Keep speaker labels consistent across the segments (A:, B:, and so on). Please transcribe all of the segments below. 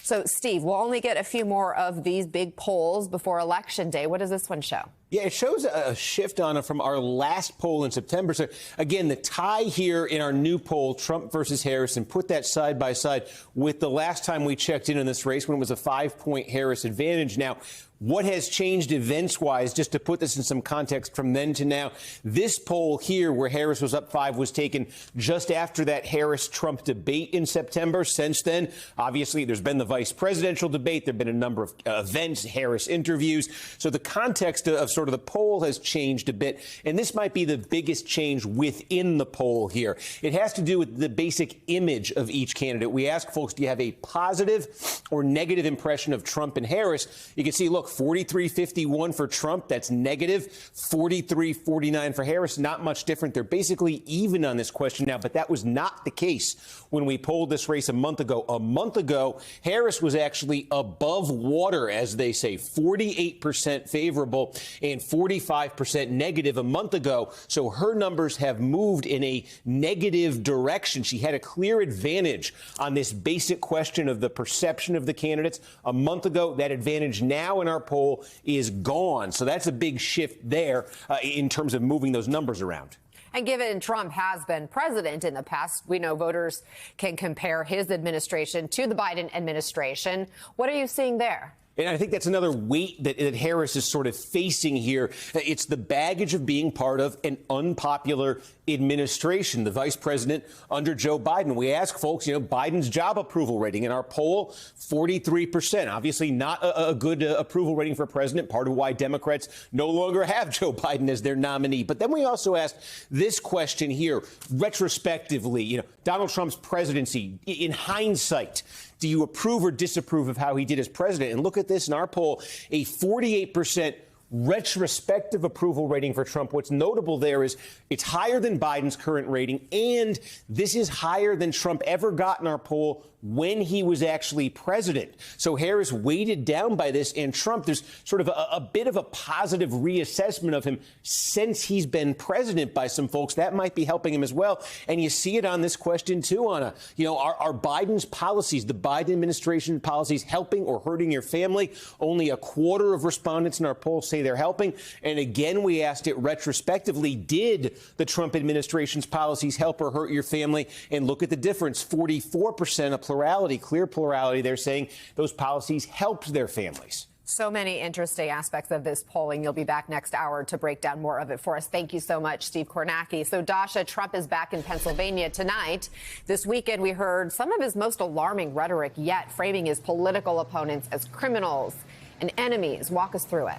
A: So, Steve, we'll only get a few more of these big polls before Election Day. What does this one show?
B: Yeah, it shows a shift on it from our last poll in September. So, again, the tie here in our new poll, Trump versus Harris, and put that side by side with the last time we checked in on this race when it was a 5-point Harris advantage. Now, what has changed events-wise, just to put this in some context from then to now, this poll here where Harris was up 5 was taken just after that Harris-Trump debate in September. Since then, obviously, there's been the vice presidential debate. There have been a number of events, Harris interviews. So the context of sort of the poll has changed a bit. And this might be the biggest change within the poll here. It has to do with the basic image of each candidate. We ask folks, do you have a positive or negative impression of Trump and Harris? You can see, look, 43-51 for Trump. That's negative. 43-49 for Harris. Not much different. They're basically even on this question now, but that was not the case when we polled this race a month ago. A month ago, Harris was actually above water, as they say, 48% favorable and 45% negative a month ago. So her numbers have moved in a negative direction. She had a clear advantage on this basic question of the perception of the candidates. A month ago, that advantage now in our poll is gone. So that's a big shift there in terms of moving those numbers around.
A: And given Trump has been president in the past, we know voters can compare his administration to the Biden administration. What are you seeing there?
B: And I think that's another weight that Harris is sort of facing here. It's the baggage of being part of an unpopular administration, the vice president under Joe Biden. We ask folks, Biden's job approval rating in our poll, 43%. Obviously not a good approval rating for president, part of why Democrats no longer have Joe Biden as their nominee. But then we also asked this question here, retrospectively, Donald Trump's presidency, in hindsight, do you approve or disapprove of how he did as president? And look at this in our poll, a 48% retrospective approval rating for Trump. What's notable there is it's higher than Biden's current rating, and this is higher than Trump ever got in our poll when he was actually president. So Harris weighted down by this, and Trump, there's sort of a bit of a positive reassessment of him since he's been president by some folks. That might be helping him as well. And you see it on this question, too, Anna. Are Biden's policies, the Biden administration policies, helping or hurting your family? Only a quarter of respondents in our poll say they're helping. And again, we asked it retrospectively, did the Trump administration's policies help or hurt your family? And look at the difference, 44% of plurality, clear plurality, they're saying those policies helped their families.
A: So many interesting aspects of this polling. You'll be back next hour to break down more of it for us. Thank you so much, Steve Kornacki. So, Dasha, Trump is back in Pennsylvania tonight. This weekend, we heard some of his most alarming rhetoric yet, framing his political opponents as criminals and enemies. Walk us through it.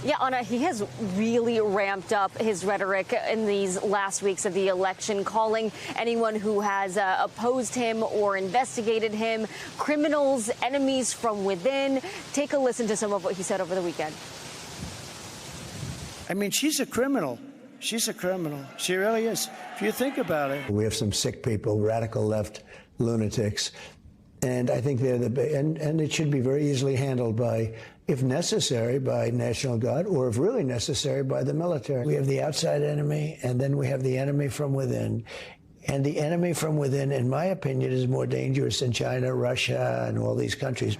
C: Yeah, Anna, he has really ramped up his rhetoric in these last weeks of the election, calling anyone who has opposed him or investigated him criminals, enemies from within. Take a listen to some of what he said over the weekend.
D: I mean, she's a criminal. She's a criminal. She really is. If you think about it.
E: We have some sick people, radical left lunatics. And I think they're and it should be very easily handled by, if necessary, by National Guard, or if really necessary, by the military. We have the outside enemy, and then we have the enemy from within. And the enemy from within, in my opinion, is more dangerous than China, Russia, and all these countries.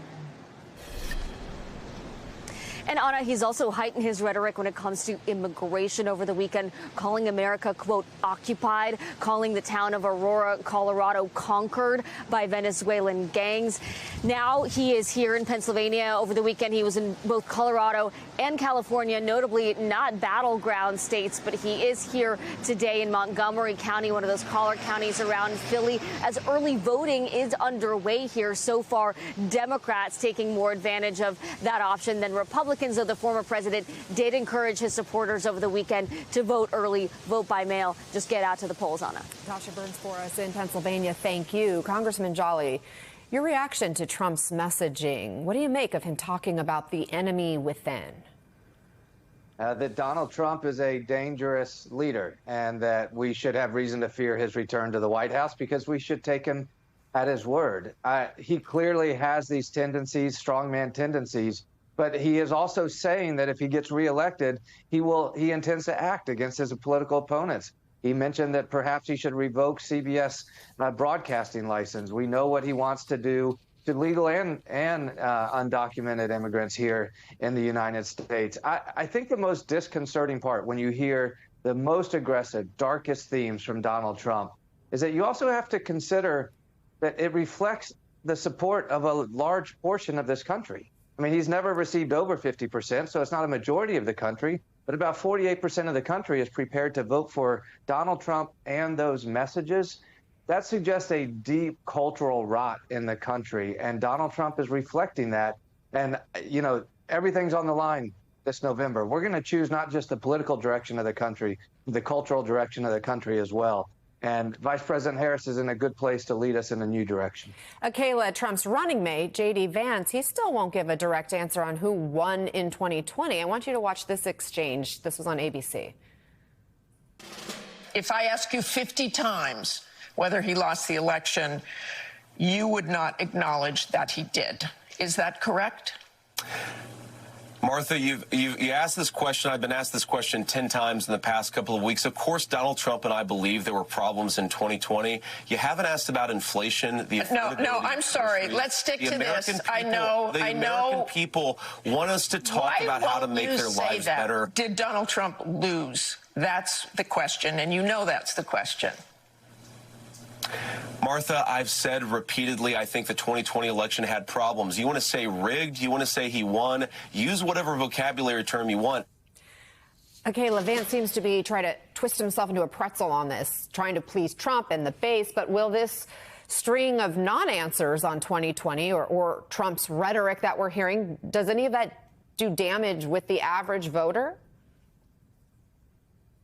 C: And Anna, he's also heightened his rhetoric when it comes to immigration over the weekend, calling America, quote, occupied, calling the town of Aurora, Colorado, conquered by Venezuelan gangs. Now he is here in Pennsylvania. Over the weekend, he was in both Colorado and California, notably not battleground states, but he is here today in Montgomery County, one of those collar counties around Philly, as early voting is underway here. So far, Democrats taking more advantage of that option than Republicans. Though the former president did encourage his supporters over the weekend to vote early, vote by mail. Just get out to the polls, Anna.
A: Tasha Burns for us in Pennsylvania. Thank you. Congressman Jolly, your reaction to Trump's messaging. What do you make of him talking about the enemy within?
F: That Donald Trump is a dangerous leader and that we should have reason to fear his return to the White House because we should take him at his word. He clearly has these tendencies, strongman tendencies. But he is also saying that if he gets reelected, he intends to act against his political opponents. He mentioned that perhaps he should revoke CBS broadcasting license. We know what he wants to do to legal and undocumented immigrants here in the United States. I think the most disconcerting part when you hear the most aggressive, darkest themes from Donald Trump is that you also have to consider that it reflects the support of a large portion of this country. I mean, he's never received over 50%, so it's not a majority of the country, but about 48% of the country is prepared to vote for Donald Trump and those messages. That suggests a deep cultural rot in the country, and Donald Trump is reflecting that. And, you know, everything's on the line this November. We're going to choose not just the political direction of the country, the cultural direction of the country as well. And Vice President Harris is in a good place to lead us in a new direction.
A: Kayla, Trump's running mate, J.D. Vance, he still won't give a direct answer on who won in 2020. I want you to watch this exchange. This was on ABC.
G: If I ask you 50 times whether he lost the election, you would not acknowledge that he did. Is that correct?
H: Martha, you asked this question. I've been asked this question 10 times in the past couple of weeks. Of course, Donald Trump and I believe there were problems in 2020. You haven't asked about inflation.
G: No, I'm sorry. Let's stick to this. I know.
H: The American people want us to talk about how to make their lives better.
G: Did Donald Trump lose? That's the question, and you know that's the question.
H: Martha, I've said repeatedly, I think the 2020 election had problems. You want to say rigged? You want to say he won? Use whatever vocabulary term you want.
A: Okay, Vance seems to be trying to twist himself into a pretzel on this, trying to please Trump and the base. But will this string of non-answers on 2020 or Trump's rhetoric that we're hearing, does any of that do damage with the average voter?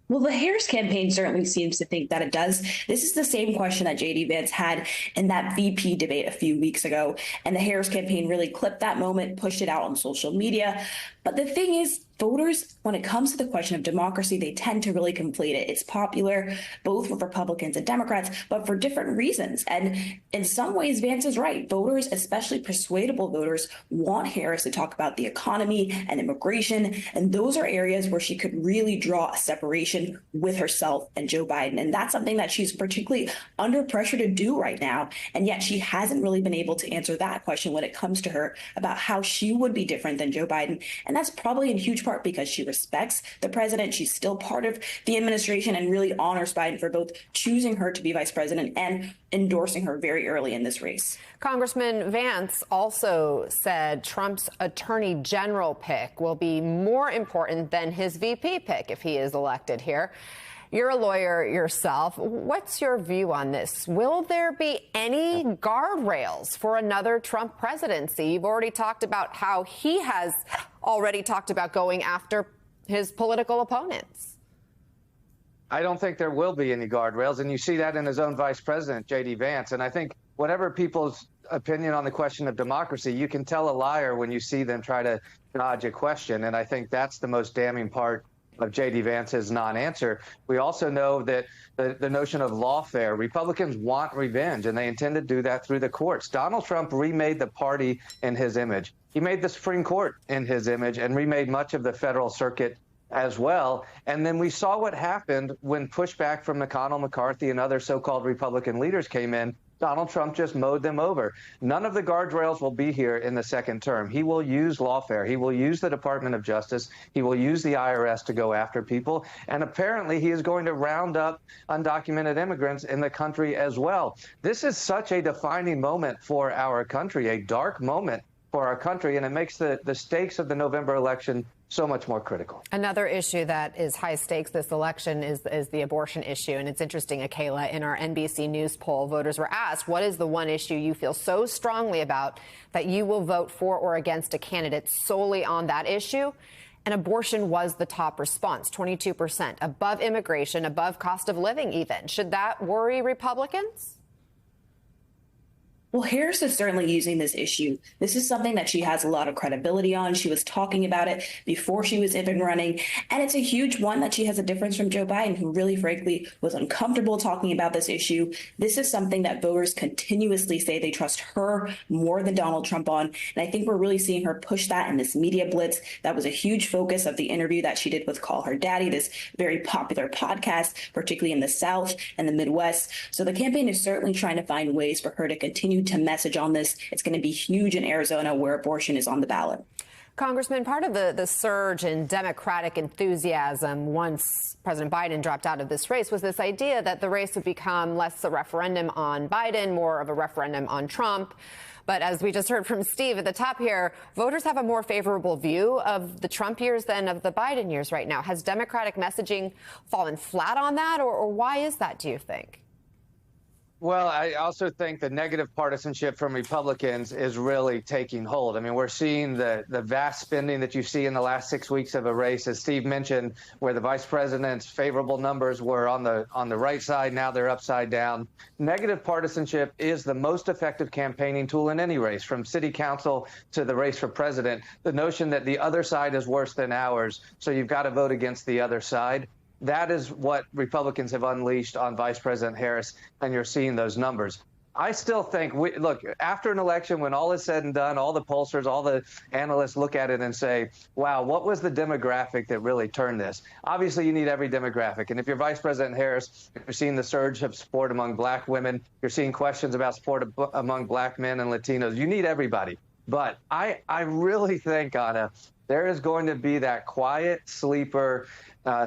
I: Well, the Harris campaign certainly seems to think that it does. This is the same question that J.D. Vance had in that VP debate a few weeks ago. And the Harris campaign really clipped that moment, pushed it out on social media. But the thing is, voters, when it comes to the question of democracy, they tend to really conflate it. It's popular both with Republicans and Democrats, but for different reasons. And in some ways, Vance is right. Voters, especially persuadable voters, want Harris to talk about the economy and immigration. And those are areas where she could really draw a separation with herself and Joe Biden. And that's something that she's particularly under pressure to do right now. And yet she hasn't really been able to answer that question when it comes to her about how she would be different than Joe Biden. And that's probably in huge part because she respects the president. She's still part of the administration and really honors Biden for both choosing her to be vice president and endorsing her very early in this race.
A: Congressman Vance also said Trump's attorney general pick will be more important than his VP pick if he is elected here. You're a lawyer yourself. What's your view on this? Will there be any guardrails for another Trump presidency? You've already talked about how he has already talked about going after his political opponents.
F: I don't think there will be any guardrails, and you see that in his own vice president, J.D. Vance. And I think whatever people's opinion on the question of democracy, you can tell a liar when you see them try to dodge a question. And I think that's the most damning part of J.D. Vance's non-answer. We also know that the notion of lawfare, Republicans want revenge, and they intend to do that through the courts. Donald Trump remade the party in his image. He made the Supreme Court in his image and remade much of the federal circuit as well. And then we saw what happened when pushback from McConnell, McCarthy, and other so-called Republican leaders came in. Donald Trump just mowed them over. None of the guardrails will be here in the second term. He will use lawfare. He will use the Department of Justice. He will use the IRS to go after people. And apparently he is going to round up undocumented immigrants in the country as well. This is such a defining moment for our country, a dark moment for our country, and it makes the stakes of the November election so much more critical.
A: Another issue that is high stakes this election is the abortion issue. And it's interesting, Akela, in our NBC News poll, voters were asked, what is the one issue you feel so strongly about that you will vote for or against a candidate solely on that issue? And abortion was the top response, 22%, above immigration, above cost of living even. Should that worry Republicans?
I: Well, Harris is certainly using this issue. This is something that she has a lot of credibility on. She was talking about it before she was even running. And it's a huge one that she has a difference from Joe Biden, who really, frankly, was uncomfortable talking about this issue. This is something that voters continuously say they trust her more than Donald Trump on. And I think we're really seeing her push that in this media blitz. That was a huge focus of the interview that she did with Call Her Daddy, this very popular podcast, particularly in the South and the Midwest. So the campaign is certainly trying to find ways for her to continue to message on this. It's going to be huge in Arizona, where abortion is on the ballot.
A: Congressman, part of the surge in Democratic enthusiasm once President Biden dropped out of this race was this idea that the race would become less a referendum on Biden, more of a referendum on Trump. But as we just heard from Steve at the top here, voters have a more favorable view of the Trump years than of the Biden years right now. Has Democratic messaging fallen flat on that, or why is that, do you think?
F: Well, I also think the negative partisanship from Republicans is really taking hold. I mean, we're seeing the vast spending that you see in the last 6 weeks of a race, as Steve mentioned, where the vice president's favorable numbers were on the right side. Now they're upside down. Negative partisanship is the most effective campaigning tool in any race, from city council to the race for president. The notion that the other side is worse than ours, so you've got to vote against the other side. That is what Republicans have unleashed on Vice President Harris, and you're seeing those numbers. I still think, look, after an election, when all is said and done, all the pollsters, all the analysts look at it and say, wow, what was the demographic that really turned this? Obviously, you need every demographic. And if you're Vice President Harris, you're seeing the surge of support among black women. You're seeing questions about support among black men and Latinos. You need everybody. But I really think, Anna, there is going to be that quiet sleeper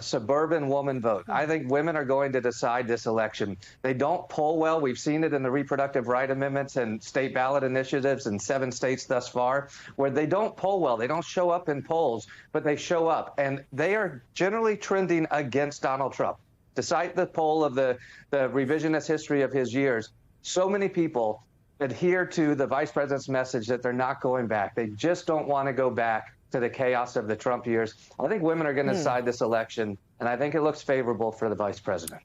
F: suburban woman vote. I think women are going to decide this election. They don't poll well. We've seen it in the reproductive right amendments and state ballot initiatives in 7 states thus far, where they don't poll well. They don't show up in polls, but they show up. And they are generally trending against Donald Trump. Despite the poll of the revisionist history of his years, so many people adhere to the vice president's message that they're not going back. They just don't want to go back to the chaos of the Trump years. I think women are going to decide this election, and I think it looks favorable for the vice president.